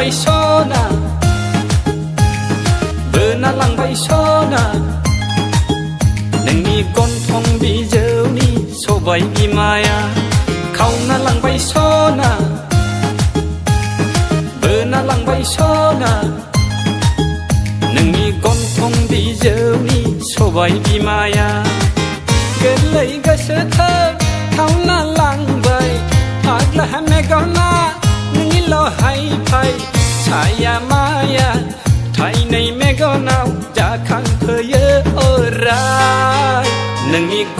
लांबाय सना बोना लांबाय सना नोंनि गन्थं बिजौनि सबाय बिमाया खावना लांबाय सना बोना लांबाय सना नोंनि गन्थं बिजौनि सबाय बिमाया गोरलै गोसोथोर खावना लांबाय फाग्ला मेगना नोंनिल' हायफाय साया माया थाइनै मेगनाव जाखांफैयो अराय नोंनि